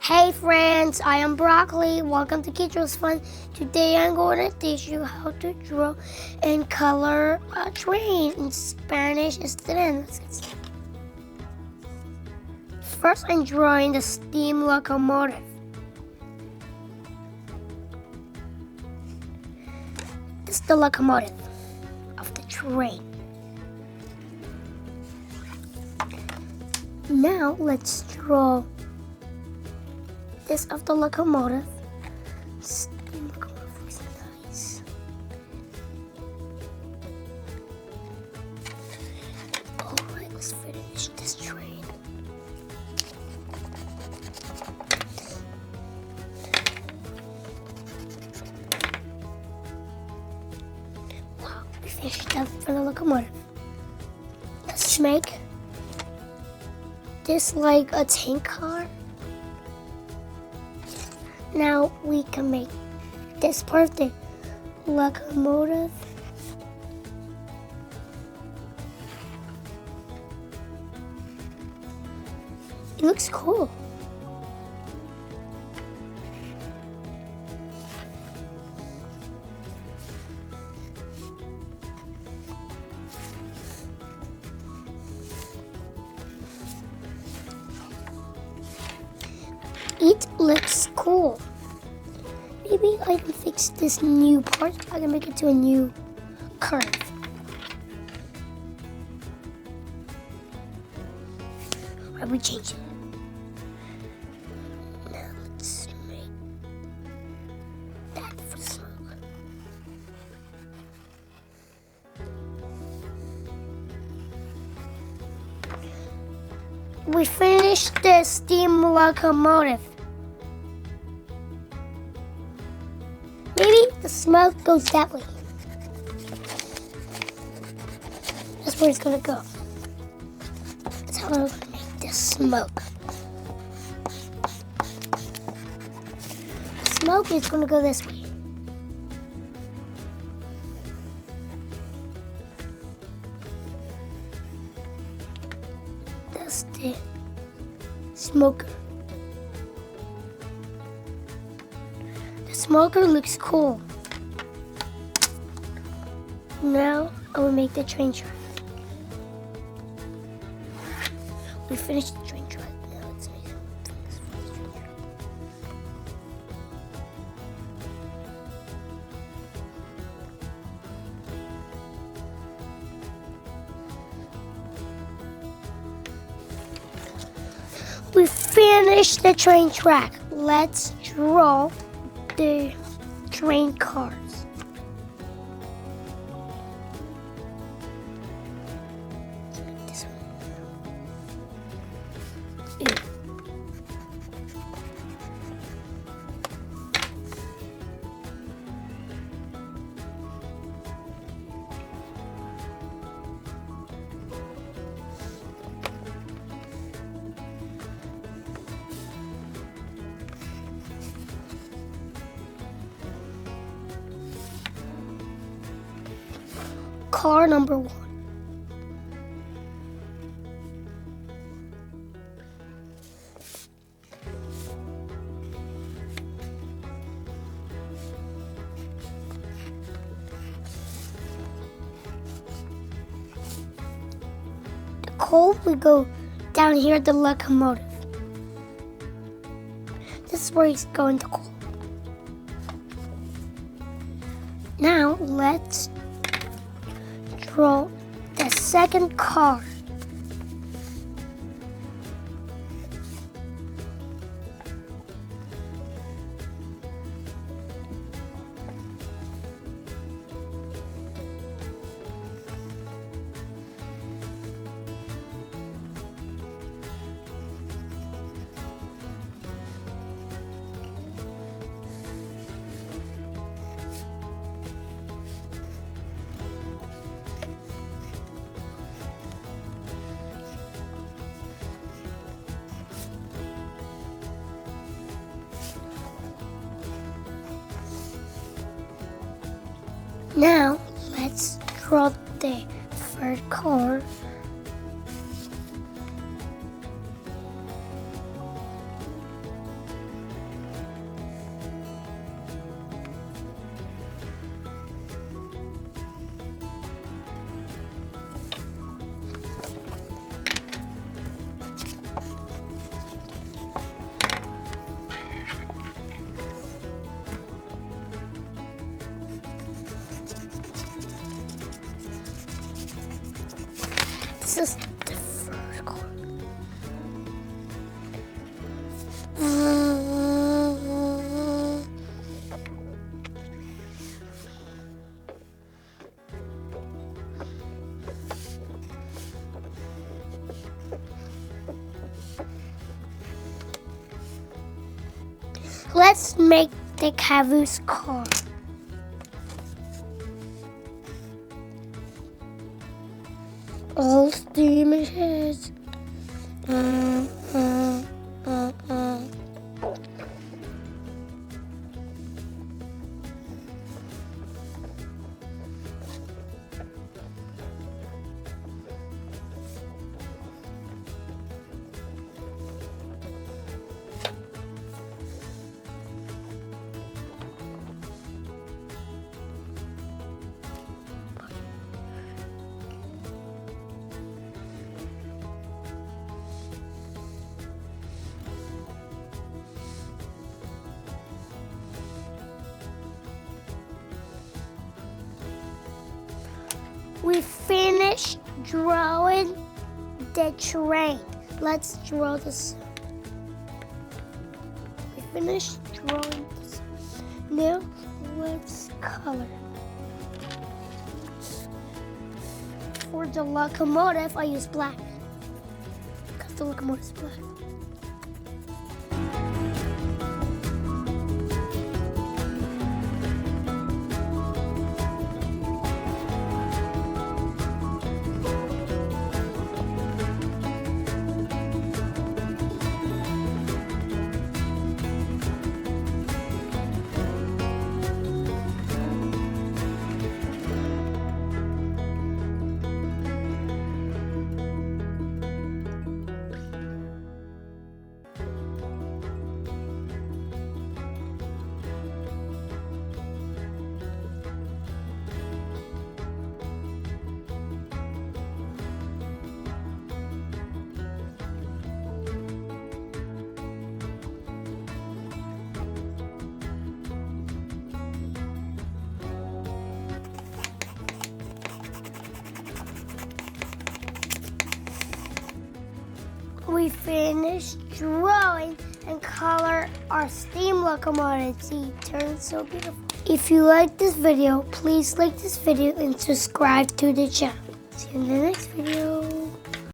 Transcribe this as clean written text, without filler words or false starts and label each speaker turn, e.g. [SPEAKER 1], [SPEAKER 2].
[SPEAKER 1] Hey friends, I am Broccoli. Welcome to KidDraws. Today I'm going to teach you how to draw and color a train. In Spanish is tren. Let's get started. First, I'm drawing the steam locomotive. This is the locomotive of the train. Now let's draw this of the locomotive. Steam locomotive looks nice. Alright, let's finish this train. Wow, we finished that for the locomotive. Let's make this like a tank car. Now we can make this part of the locomotive. It looks cool. It looks cool. Maybe I can fix this new part. I can make it to a new curve. Alright, we change it. Now let's make that for smoke. We finished the steam locomotive. Maybe the smoke goes that way. That's where it's gonna go. That's how I'm gonna make this smoke. The smoke is gonna go this way. That's the smoker. The smoker looks cool. Now I will make the train track. We finished the train track. Now let's make things for the train track. We finished the train track. Let's draw the train cars. Let's make this one. Car number 1. The coal will go down here at the locomotive. This is where he's going to coal. Now let's draw the second car. Now let's draw the third car. This is the first color. Let's make the caboose car. All steam ahead. We finished drawing the train. Let's draw this. We finished drawing this. Now let's color. For the locomotive, I use black because the locomotive is black. We finished drawing and color our steam locomotive. See, it turned so beautiful. If you like this video, please like this video and subscribe to the channel. See you in the next video.